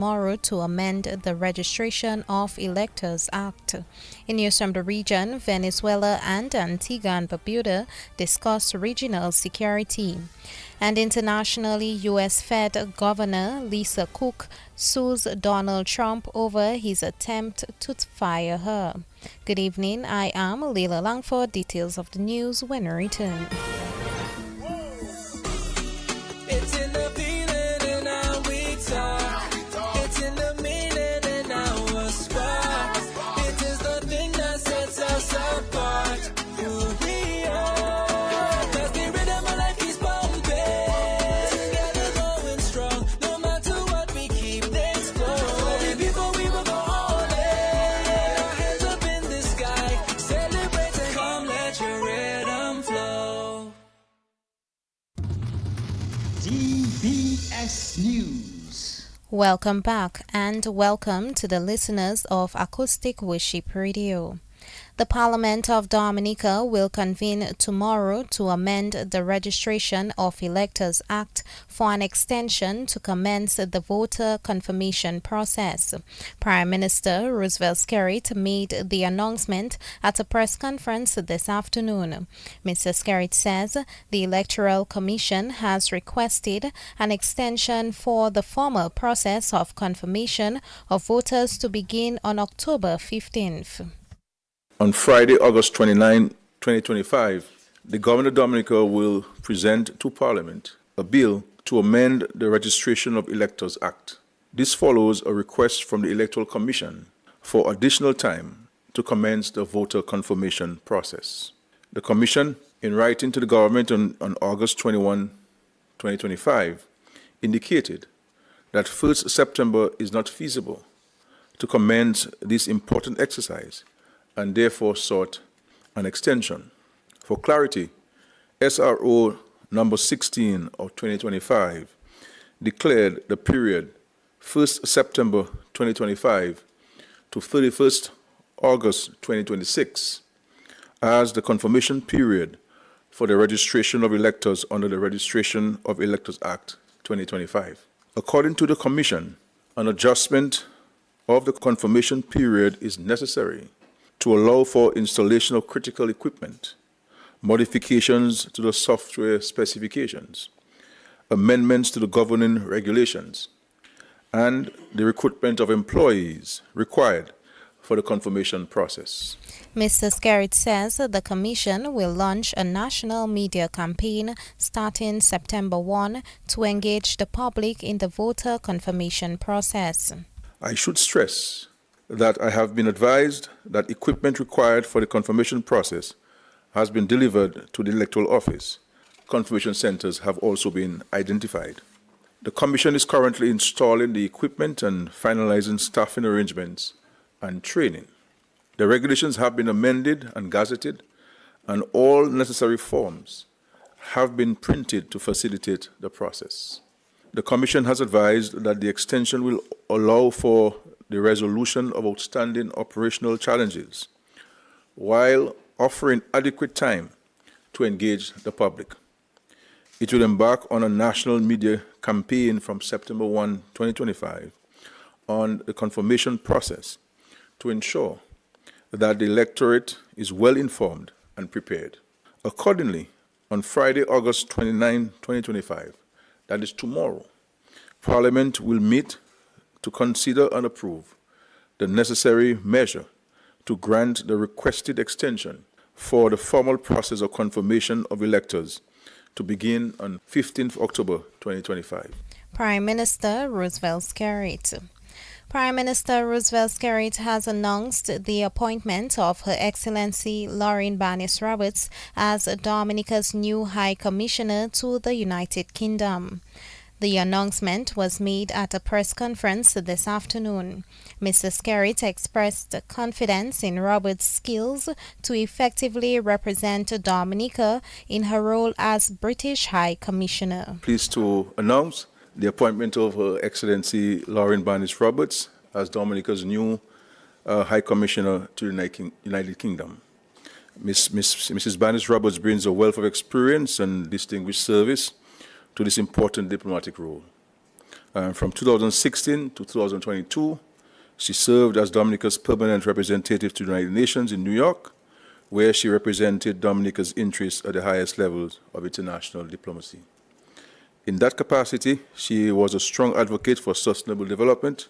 tomorrow to amend the Registration of Electors Act. In news from the region, Venezuela and Antigua and Barbuda discuss regional security. And internationally, U.S. Fed Governor Lisa Cook sues Donald Trump over his attempt to fire her. Good evening, I am Leila Langford. Details of the news when we return. It's in the feeling and how we talk. It's in the meaning and our spark. It is the thing that sets us apart. Who we are. Cause the rhythm of life is bumping. Together going strong. No matter what we keep things flowing. Before we will go all in. Our hands up in the sky. Celebrate and come let your rhythm flow. DBS News. Welcome back and welcome to the listeners of Acoustic Worship Radio. The Parliament of Dominica will convene tomorrow to amend the Registration of Electors Act for an extension to commence the voter confirmation process. Prime Minister Roosevelt Skerrit made the announcement at a press conference this afternoon. Mr. Skerrit says the Electoral Commission has requested an extension for the formal process of confirmation of voters to begin on October 15th. On Friday, August 29, 2025, the Governor of Dominica will present to Parliament a bill to amend the Registration of Electors Act. This follows a request from the Electoral Commission for additional time to commence the voter confirmation process. The Commission, in writing to the government on August 21, 2025, indicated that 1st September is not feasible to commence this important exercise and therefore sought an extension. For clarity, SRO number 16 of 2025 declared the period 1st September 2025 to 31st August 2026 as the confirmation period for the registration of electors under the Registration of Electors Act 2025. According to the Commission, an adjustment of the confirmation period is necessary to allow for installation of critical equipment, modifications to the software specifications, amendments to the governing regulations, and the recruitment of employees required for the confirmation process. Mr. Skerrit says the Commission will launch a national media campaign starting September 1 to engage the public in the voter confirmation process. I should stress that I have been advised that equipment required for the confirmation process has been delivered to the electoral office. Confirmation centers have also been identified. The Commission is currently installing the equipment and finalizing staffing arrangements and training. The regulations have been amended and gazetted, and all necessary forms have been printed to facilitate the process. The Commission has advised that the extension will allow for the resolution of outstanding operational challenges, while offering adequate time to engage the public. It will embark on a national media campaign from September 1, 2025, on the confirmation process to ensure that the electorate is well informed and prepared. Accordingly, on Friday, August 29, 2025, that is tomorrow, Parliament will meet to consider and approve the necessary measure to grant the requested extension for the formal process of confirmation of electors to begin on 15th October 2025. Prime Minister Roosevelt Skerrit. Prime Minister Roosevelt Skerrit has announced the appointment of Her Excellency Lauren Barnes Roberts as Dominica's new High Commissioner to the United Kingdom. The announcement was made at a press conference this afternoon. Mr. Skerrit expressed confidence in Roberts' skills to effectively represent Dominica in her role as British High Commissioner. Pleased to announce the appointment of Her Excellency Lauren Barnes Roberts as Dominica's new High Commissioner to the United Kingdom. Mrs. Barnes Roberts brings a wealth of experience and distinguished service to this important diplomatic role. From 2016 to 2022, she served as Dominica's permanent representative to the United Nations in New York, where she represented Dominica's interests at the highest levels of international diplomacy. In that capacity, she was a strong advocate for sustainable development,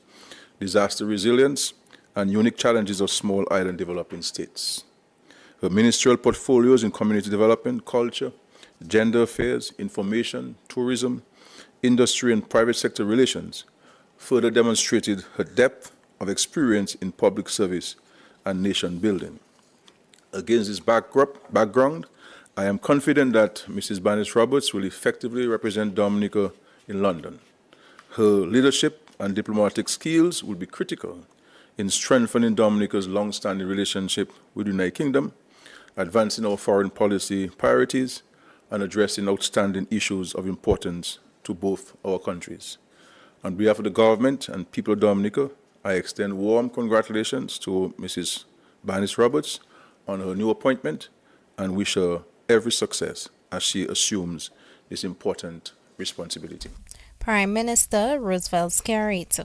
disaster resilience, and unique challenges of small island developing states. Her ministerial portfolios in community development, culture, gender affairs, information, tourism, industry, and private sector relations further demonstrated her depth of experience in public service and nation building. Against this background, I am confident that Mrs. Bannis Roberts will effectively represent Dominica in London. Her leadership and diplomatic skills will be critical in strengthening Dominica's long-standing relationship with the United Kingdom, advancing our foreign policy priorities, and addressing outstanding issues of importance to both our countries. On behalf of the government and people of Dominica, I extend warm congratulations to Mrs. Bannis Roberts on her new appointment and wish her every success as she assumes this important responsibility. Prime Minister Roosevelt Skerrit.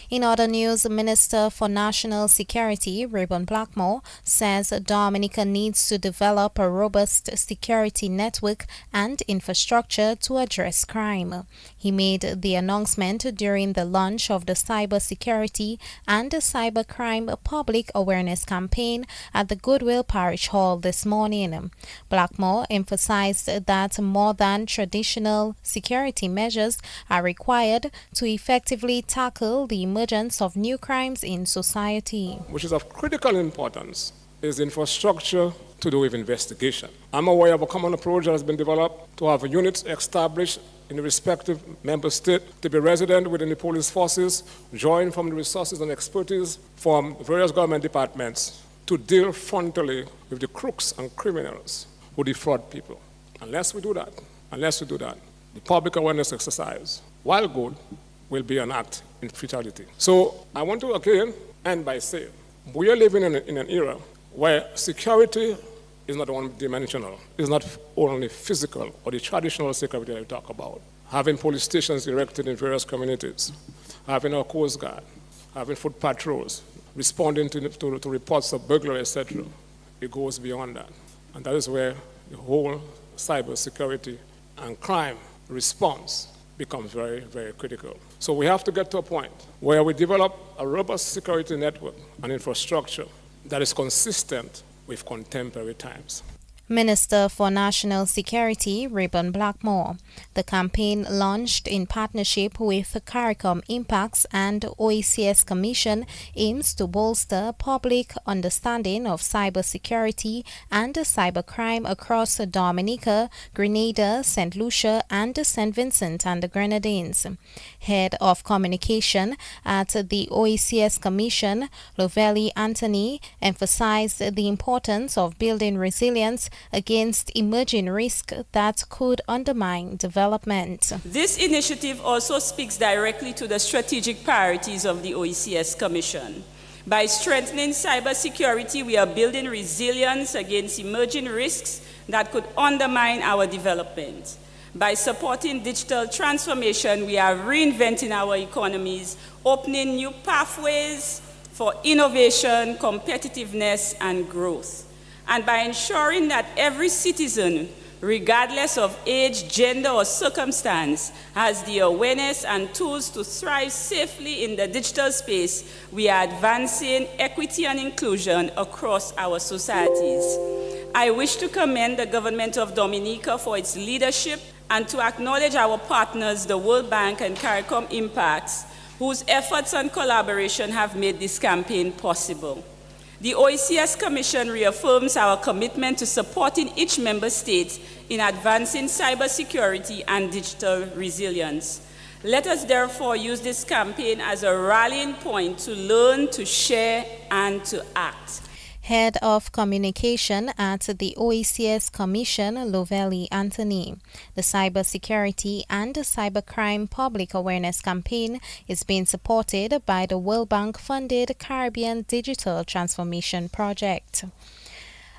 In other news, Minister for National Security, Rayburn Blackmore, says Dominica needs to develop a robust security network and infrastructure to address crime. He made the announcement during the launch of the Cybersecurity and Cybercrime Public Awareness Campaign at the Goodwill Parish Hall this morning. Blackmore emphasized that more than traditional security measures are required to effectively tackle the emergence of new crimes in society. Which is of critical importance is infrastructure to do with investigation. I'm aware of a common approach that has been developed to have units established in the respective member state to be resident within the police forces, drawing from the resources and expertise from various government departments to deal frontally with the crooks and criminals who defraud people. Unless we do that, the public awareness exercise, while good, will be an act in futility. So I want to again end by saying we are living in an era where security is not one-dimensional. It's not only physical or the traditional security that we talk about. Having police stations erected in various communities, having our Coast Guard, having foot patrols, responding to reports of burglary, etc. It goes beyond that. And that is where the whole cybersecurity and crime response becomes very, very critical. So we have to get to a point where we develop a robust security network and infrastructure that is consistent with contemporary times. Minister for National Security, Rayburn Blackmore. The campaign, launched in partnership with CARICOM Impacts and OECS Commission, aims to bolster public understanding of cybersecurity and cybercrime across Dominica, Grenada, St. Lucia, and St. Vincent and the Grenadines. Head of Communication at the OECS Commission, Lovelli Anthony, emphasized the importance of building resilience against emerging risks that could undermine development. This initiative also speaks directly to the strategic priorities of the OECS Commission. By strengthening cybersecurity, we are building resilience against emerging risks that could undermine our development. By supporting digital transformation, we are reinventing our economies, opening new pathways for innovation, competitiveness, and growth. And by ensuring that every citizen, regardless of age, gender, or circumstance, has the awareness and tools to thrive safely in the digital space, we are advancing equity and inclusion across our societies. I wish to commend the government of Dominica for its leadership and to acknowledge our partners, the World Bank and CARICOM Impacts, whose efforts and collaboration have made this campaign possible. The OECS Commission reaffirms our commitment to supporting each member state in advancing cybersecurity and digital resilience. Let us therefore use this campaign as a rallying point to learn, to share, and to act. Head of Communication at the OECS Commission, Lovelli Anthony. The Cybersecurity and Cybercrime Public Awareness Campaign is being supported by the World Bank-funded Caribbean Digital Transformation Project.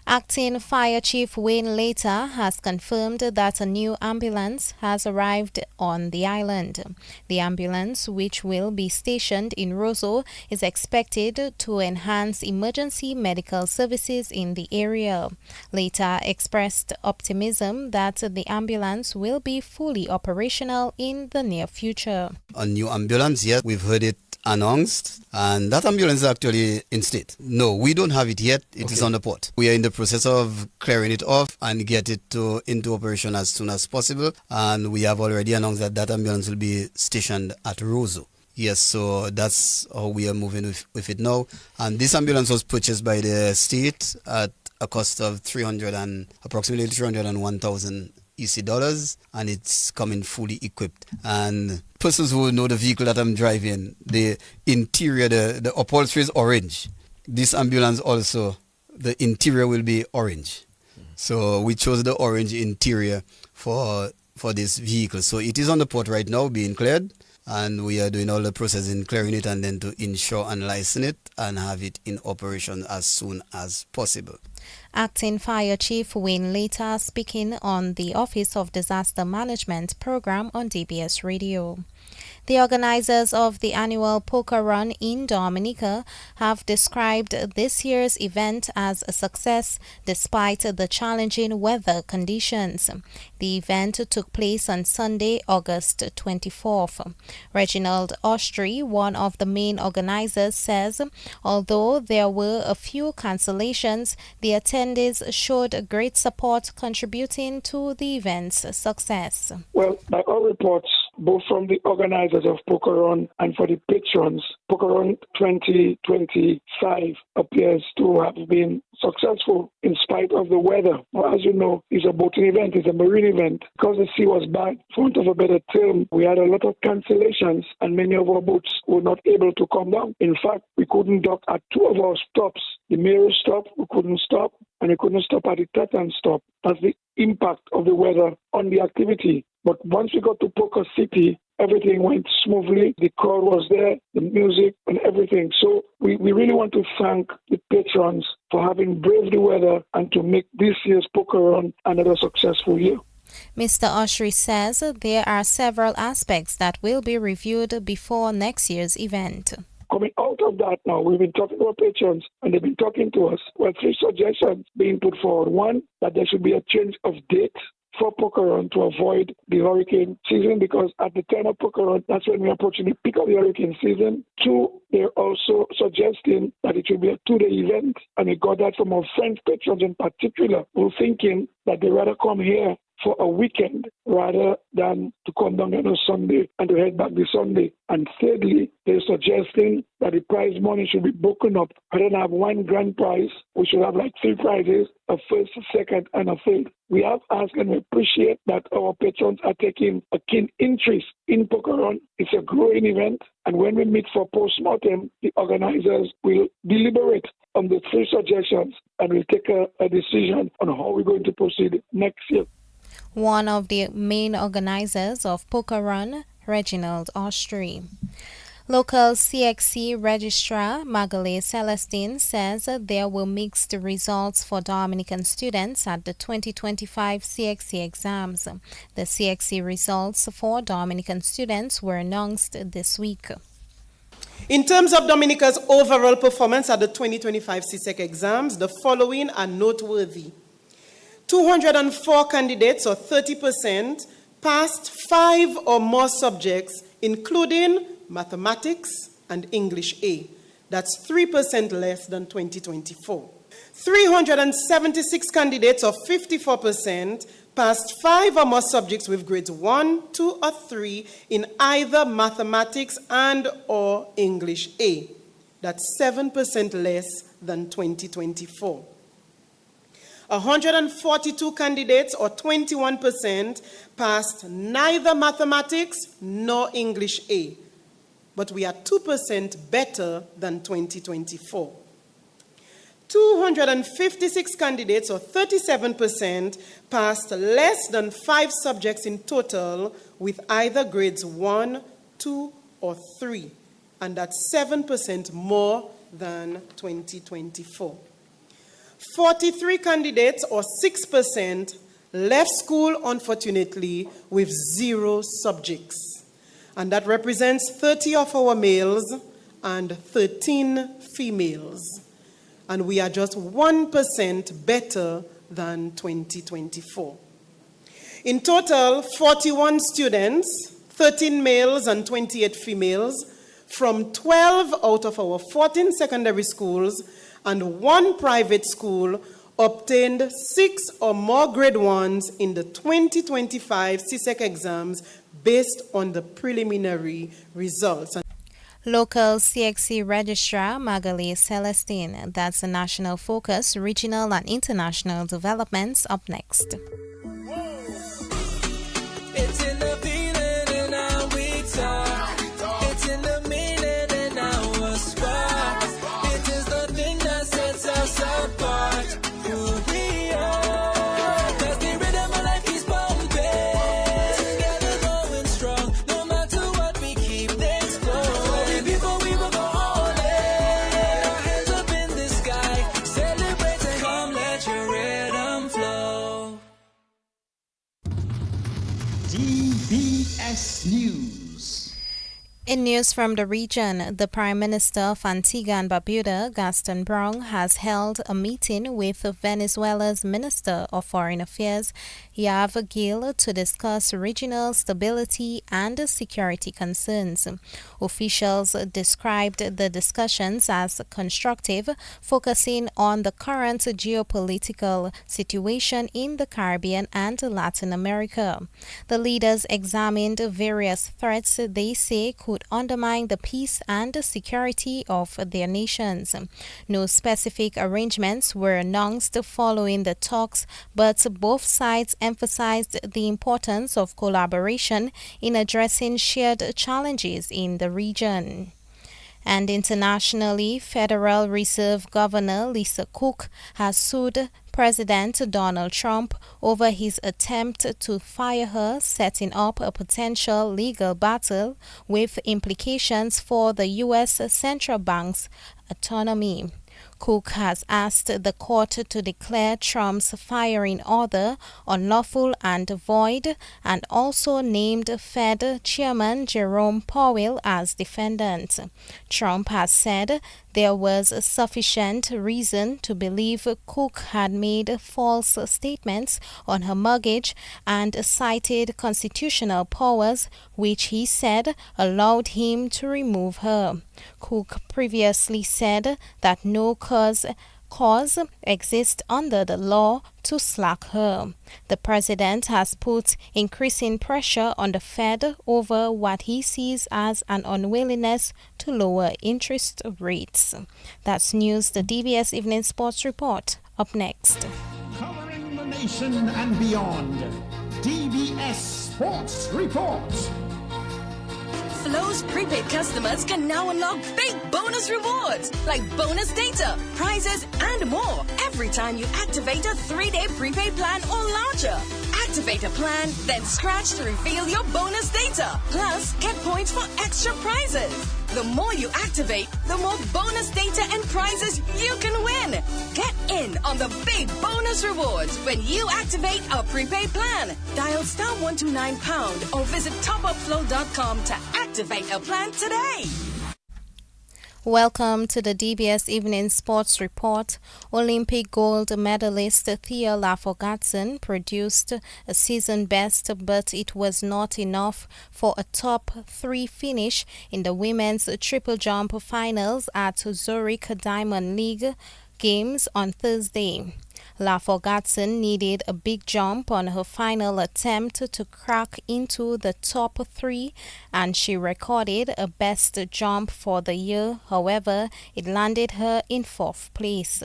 Acting Fire Chief Wayne Later has confirmed that a new ambulance has arrived on the island. The ambulance, which will be stationed in Roseau, is expected to enhance emergency medical services in the area. Later expressed optimism that the ambulance will be fully operational in the near future. A new ambulance, yes, we've heard it announced, and that ambulance is actually in state. No, we don't have it yet. It is on the port. We are in the process of clearing it off and get it into operation as soon as possible, and we have already announced that that ambulance will be stationed at Roseau. Yes, so that's how we are moving with it now. And this ambulance was purchased by the state at a cost of approximately 301,000 EC dollars, and it's coming fully equipped. And persons who know the vehicle that I'm driving, the interior, the upholstery is orange. This ambulance also, the interior will be orange. So we chose the orange interior for this vehicle. So it is on the port right now being cleared, and we are doing all the process in clearing it and then to insure and license it and have it in operation as soon as possible. Acting Fire Chief Wayne Later speaking on the Office of Disaster Management program on DBS Radio. The organizers of the annual poker run in Dominica have described this year's event as a success despite the challenging weather conditions. The event took place on Sunday, August 24th. Reginald Austri, one of the main organizers, says although there were a few cancellations, the attendees showed great support contributing to the event's success. Well, by all reports, both from the organizers of Poker Run and for the patrons, Poker Run 2025 appears to have been successful in spite of the weather. Well, as you know, it's a boating event, it's a marine event. Because the sea was bad, for want of a better term, we had a lot of cancellations and many of our boats were not able to come down. In fact, we couldn't dock at two of our stops. The Mero stop, we couldn't stop, and we couldn't stop at the Teton stop. That's the impact of the weather on the activity. But once we got to Poker City, everything went smoothly. The crowd was there, the music and everything. So we really want to thank the patrons for having braved the weather and to make this year's Poker Run another successful year. Mr. Oshri says there are several aspects that will be reviewed before next year's event. Coming out of that now, we've been talking to our patrons and they've been talking to us. Well, three suggestions being put forward. One, that there should be a change of date for Poker Run to avoid the hurricane season, because at the time of Poker Run, that's when we're approaching the peak of the hurricane season. Two, they're also suggesting that it should be a 2-day event, and we got that from our friends, patrons in particular, who are thinking that they rather come here for a weekend rather than to come down on a Sunday and to head back the Sunday. And thirdly, they're suggesting that the prize money should be broken up. Rather than have one grand prize, we should have like 3 prizes, a first, a second, and a third. We have asked and we appreciate that our patrons are taking a keen interest in Poker Run. It's a growing event, and when we meet for post-mortem, the organizers will deliberate on the 3 suggestions and will take a decision on how we're going to proceed next year. One of the main organizers of Poker Run, Reginald Austri. Local CXC Registrar Magali Celestine says there were mixed results for Dominican students at the 2025 CXC exams. The CXC results for Dominican students were announced this week. In terms of Dominica's overall performance at the 2025 CSEC exams, the following are noteworthy. 204 candidates, or 30%, passed 5 or more subjects, including mathematics and English A. That's 3% less than 2024. 376 candidates, or 54%, passed 5 or more subjects with grades 1, 2, or 3 in either mathematics and or English A. That's 7% less than 2024. 142 candidates, or 21%, passed neither mathematics nor English A, but we are 2% better than 2024. 256 candidates, or 37%, passed less than 5 subjects in total with either grades 1, 2, or 3, and that's 7% more than 2024. 43 candidates, or 6%, left school, unfortunately, with 0 subjects. And that represents 30 of our males and 13 females. And we are just 1% better than 2024. In total, 41 students, 13 males and 28 females, from 12 out of our 14 secondary schools and 1 private school obtained 6 or more grade 1s in the 2025 CSEC exams based on the preliminary results. Local CXC Registrar Magali Celestine. That's the national focus, regional and international developments up next. It's in the feeling and how we talk. It's in the meaning and our spark. It is the thing that sets us apart. Who we are. 'Cause the rhythm of life is bumping. Together going strong. No matter what, we keep things flowing. Before we will go all in. Our hands up in the sky. Celebrate and come, let your rhythm flow. DBS News. In news from the region, the Prime Minister of Antigua and Barbuda, Gaston Brown, has held a meeting with Venezuela's Minister of Foreign Affairs, Yav Gil, to discuss regional stability and security concerns. Officials described the discussions as constructive, focusing on the current geopolitical situation in the Caribbean and Latin America. The leaders examined various threats they say could undermine the peace and security of their nations. No specific arrangements were announced following the talks, but both sides emphasized the importance of collaboration in addressing shared challenges in the region. And internationally, Federal Reserve Governor Lisa Cook has sued President Donald Trump over his attempt to fire her, setting up a potential legal battle with implications for the U.S. Central Bank's autonomy. Cook has asked the court to declare Trump's firing order unlawful and void, and also named Fed Chairman Jerome Powell as defendant. Trump has said there was sufficient reason to believe Cook had made false statements on her mortgage and cited constitutional powers, which he said allowed him to remove her. Cook previously said that no cause exists under the law to slack her. The president has put increasing pressure on the Fed over what he sees as an unwillingness to lower interest rates. That's news, the DBS Evening Sports Report. Up next. Covering the nation and beyond. DBS Sports Report. Flow's prepaid customers can now unlock big bonus rewards like bonus data, prizes, and more every time you activate a 3-day prepaid plan or larger. Activate a plan, then scratch to reveal your bonus data. Plus, get points for extra prizes. The more you activate, the more bonus data and prizes you can win. Get in on the big bonus rewards when you activate a prepaid plan. Dial *129# or visit topupflow.com to activate a plan today. Welcome to the DBS Evening Sports Report. Olympic gold medalist Thea Lafogatson produced a season best, but it was not enough for a top 3 finish in the women's triple jump finals at Zurich Diamond League Games on Thursday. Lafogatson needed a big jump on her final attempt to crack into the top 3, and she recorded a best jump for the year. However, it landed her in 4th place.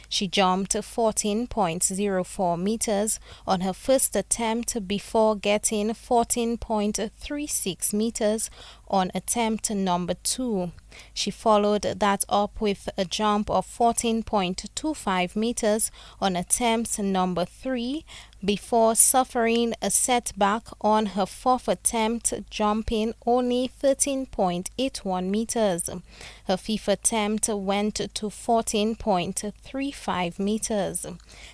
She jumped 14.04 meters on her first attempt before getting 14.36 meters on attempt number 2. She followed that up with a jump of 14.25 meters on attempt number 3 before suffering a setback on her fourth attempt, jumping only 13.81 meters. Her fifth attempt went to 14.35 meters.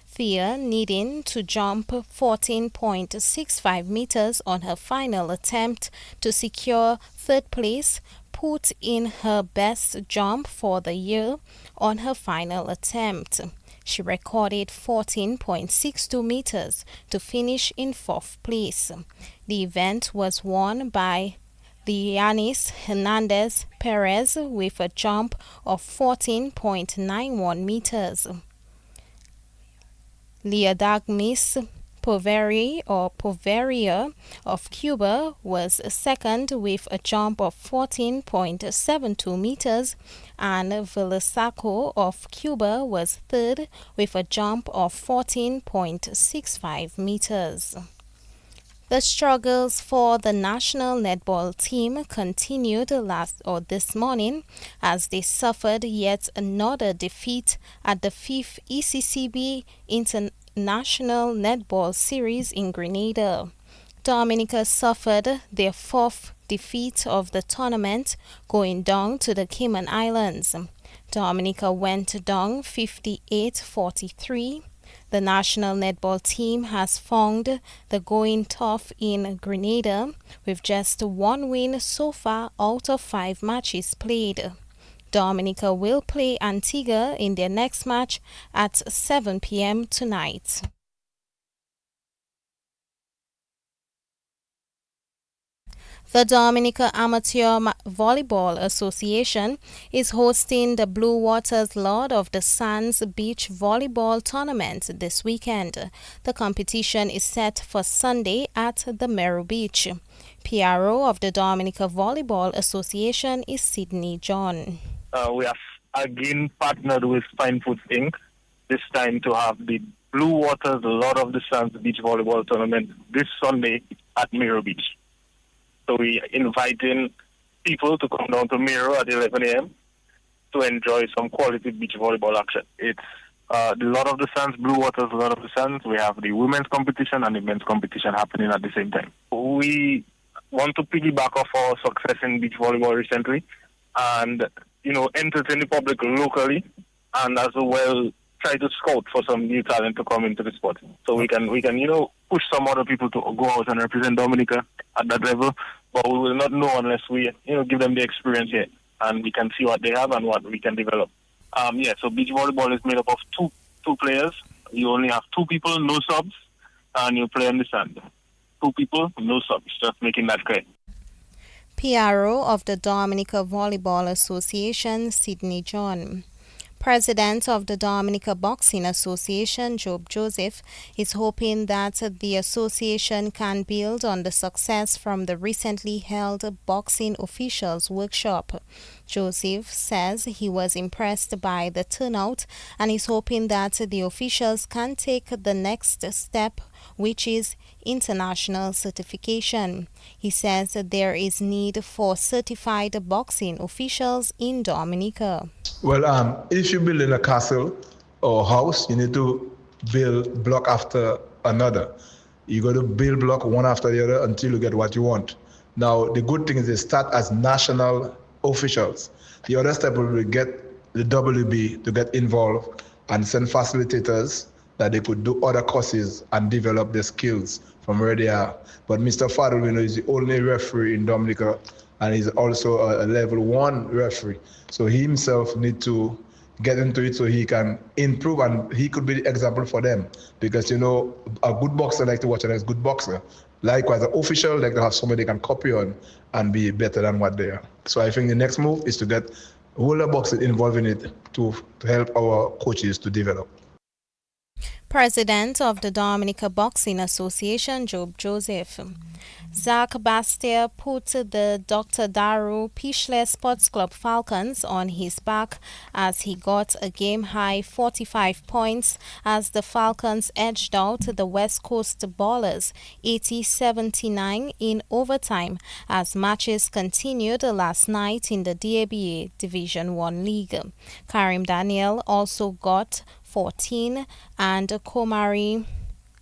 Thea, needing to jump 14.65 meters on her final attempt to secure third place, put in her best jump for the year on her final attempt. She recorded 14.62 meters to finish in fourth place. The event was won by Yanis Hernandez Perez with a jump of 14.91 meters. Liadagmis Poveria of Cuba was second with a jump of 14.72 meters, and Velasaco of Cuba was third with a jump of 14.65 meters. The struggles for the national netball team continued this morning as they suffered yet another defeat at the 5th ECCB International Netball Series in Grenada. Dominica suffered their fourth defeat of the tournament, going down to the Cayman Islands. Dominica went down 58-43. The national netball team has found the going tough in Grenada with just one win so far out of 5 matches played. Dominica will play Antigua in their next match at 7 p.m. tonight. The Dominica Amateur Volleyball Association is hosting the Blue Waters Lord of the Sands Beach Volleyball Tournament this weekend. The competition is set for Sunday at the Mero Beach. PRO of the Dominica Volleyball Association is Sydney John. We have again partnered with Fine Foods Inc. this time to have the Blue Waters Lord of the Sands Beach Volleyball Tournament this Sunday at Mero Beach. So we inviting people to come down to Mero at 11 a.m. to enjoy some quality beach volleyball action. It's the Lord of the Sands, Blue Waters Lord of the Sands. We have the women's competition and the men's competition happening at the same time. We want to piggyback off our success in beach volleyball recently and, entertain the public locally and as well try to scout for some new talent to come into the sport. So we can push some other people to go out and represent Dominica at that level, but we will not know unless we, give them the experience here and we can see what they have and what we can develop. So beach volleyball is made up of two players. You only have 2 people, no subs, and you play on the sand. 2 people, no subs, just making that clear. PRO of the Dominica Volleyball Association, Sydney John. President of the Dominica Boxing Association, Job Joseph, is hoping that the association can build on the success from the recently held boxing officials workshop. Joseph says he was impressed by the turnout and is hoping that the officials can take the next step, which is international certification. He says there is need for certified boxing officials in Dominica. Well, if you build in a castle or house, you need to build block after another. You got to build block one after the other until you get what you want. Now, the good thing is they start as national officials. The other step will be get the WB to get involved and send facilitators that they could do other courses and develop their skills from where they are. But Mr. Fadul, is the only referee in Dominica, and he's also a level 1 referee. So he himself needs to get into it so he can improve, and he could be the example for them. Because, a good boxer like to watch another good boxer. Likewise, an official like to have somebody they can copy on and be better than what they are. So I think the next move is to get whole boxing involved in it to help our coaches to develop. President of the Dominica Boxing Association, Job Joseph. Zach Bastier put the Dr. Daru Pishley Sports Club Falcons on his back as he got a game-high 45 points as the Falcons edged out the West Coast Ballers 80-79 in overtime as matches continued last night in the DBS Division 1 League. Karim Daniel also got 14 and Komari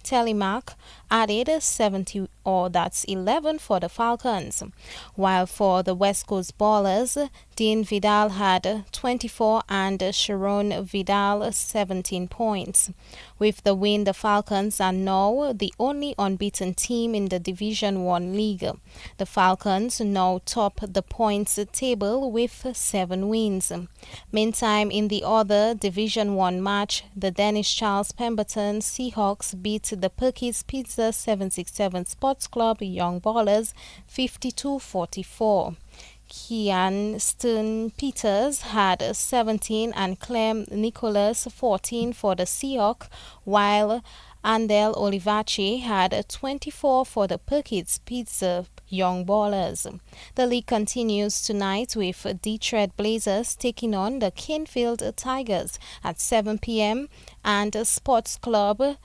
Telemark added 70, or that's 11 for the Falcons, while for the West Coast Ballers, Dean Vidal had 24 and Sharon Vidal 17 points. With the win, the Falcons are now the only unbeaten team in the Division 1 League. The Falcons now top the points table with 7 wins. Meantime, in the other Division 1 match, the Dennis Charles Pemberton Seahawks beat the Perkins Pizza 767 Sports Club Young Ballers 52-44. Kian Stern Peters had 17 and Clem Nicholas 14 for the Seahawks, while Andel Olivachi had 24 for the Perkins Pizza Young Ballers. The league continues tonight with Detroit Blazers taking on the Canfield Tigers at 7 p.m. and Sports Club,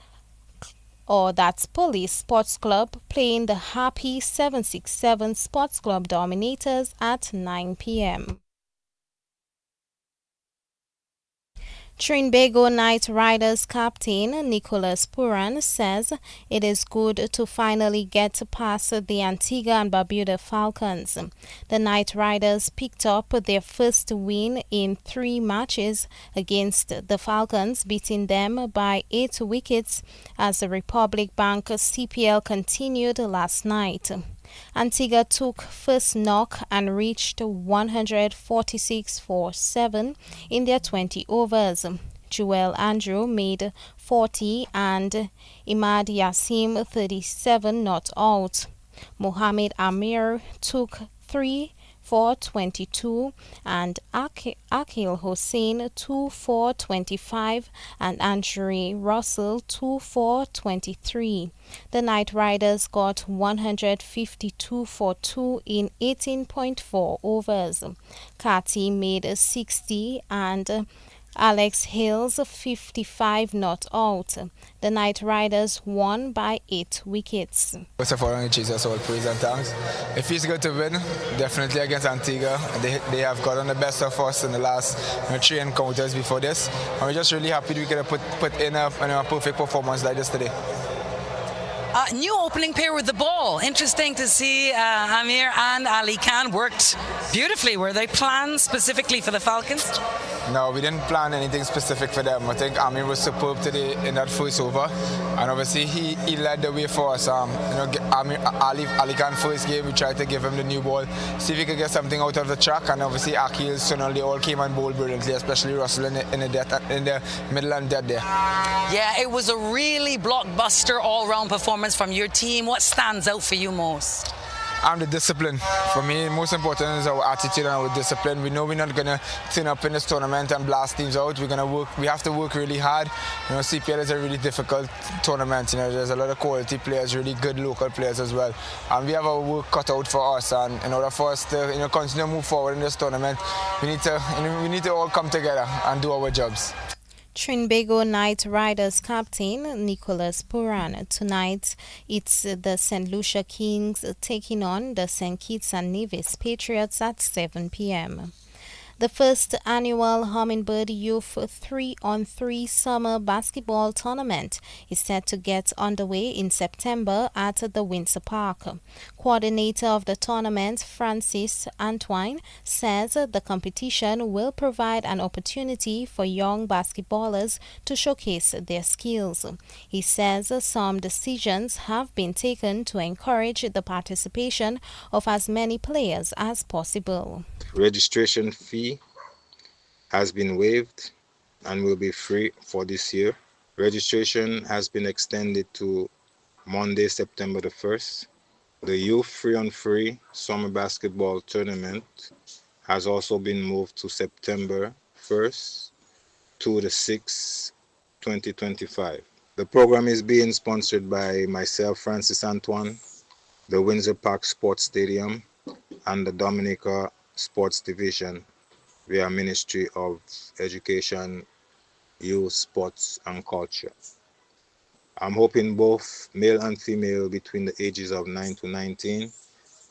or that's Police Sports Club, playing the Happy 767 Sports Club Dominators at 9 p.m. Trinbago Knight Riders captain Nicholas Puran says it is good to finally get past the Antigua and Barbuda Falcons. The Knight Riders picked up their first win in 3 matches against the Falcons, beating them by 8 wickets as the Republic Bank CPL continued last night. Antigua took first knock and reached 146 for 7 in their 20 overs. Joel Andrew made 40 and Imad Yassim 37 not out. Mohamed Amir took 3 for 22 and Akil Hossein 2 for 25 and Andrew Russell 2 for 23. The Knight Riders got 152 for 2 in 18.4 overs. Kati made 60 and Alex Hills 55 not out. The Knight Riders won by 8 wickets. First of all, I want to Jesus all praise and thanks. It feels good to win, definitely against Antigua. They have gotten the best of us in the last 3 encounters before this. And we're just really happy we could have put in a perfect performance like this today. New opening pair with the ball. Interesting to see Amir and Ali Khan worked beautifully. Were they planned specifically for the Falcons? No, we didn't plan anything specific for them. I think Amir was superb today in that first over, and obviously he led the way for us. Ali Khan first game, we tried to give him the new ball, see if he could get something out of the track, and obviously Akil, Sunil, they all came and bowled brilliantly, especially Russell in the middle and dead there. Yeah, it was a really blockbuster all-round performance from your team. What stands out for you most? The discipline. For me, most important is our attitude and our discipline. We know we're not going to turn up in this tournament and blast teams out. We're going to work. We have to work really hard. CPL is a really difficult tournament. There's a lot of quality players, really good local players as well. And we have our work cut out for us. And in order for us to continue to move forward in this tournament, we need to all come together and do our jobs. Trinbago Knight Riders captain Nicholas Puran. Tonight, it's the St. Lucia Kings taking on the St. Kitts and Nevis Patriots at 7 p.m. The first annual Hummingbird Youth 3-on-3 Summer Basketball Tournament is set to get underway in September at the Windsor Park. Coordinator of the tournament, Francis Antoine, says the competition will provide an opportunity for young basketballers to showcase their skills. He says some decisions have been taken to encourage the participation of as many players as possible. Registration fee has been waived and will be free for this year. Registration has been extended to Monday, September the 1st. The Youth 3-on-3 Summer Basketball Tournament has also been moved to September 1st to the 6th, 2025. The program is being sponsored by myself, Francis Antoine, the Windsor Park Sports Stadium, and the Dominica Sports Division via Ministry of Education, Youth, Sports and Culture. I'm hoping both male and female between the ages of 9 to 19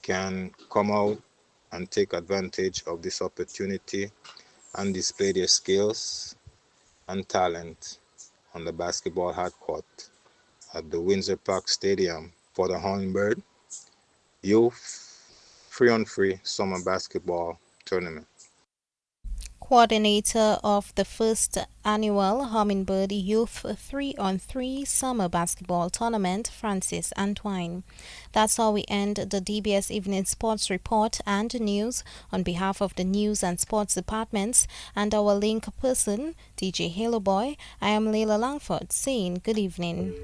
can come out and take advantage of this opportunity and display their skills and talent on the basketball hard court at the Windsor Park Stadium for the Hornbird Youth Free-on-Free Summer Basketball Tournament. Coordinator of the first annual Hummingbird Youth 3-on-3 Summer Basketball Tournament, Francis Antoine. That's how we end the DBS Evening Sports Report and news. On behalf of the News and Sports Departments and our link person, DJ Halo Boy, I am Leila Langford saying good evening.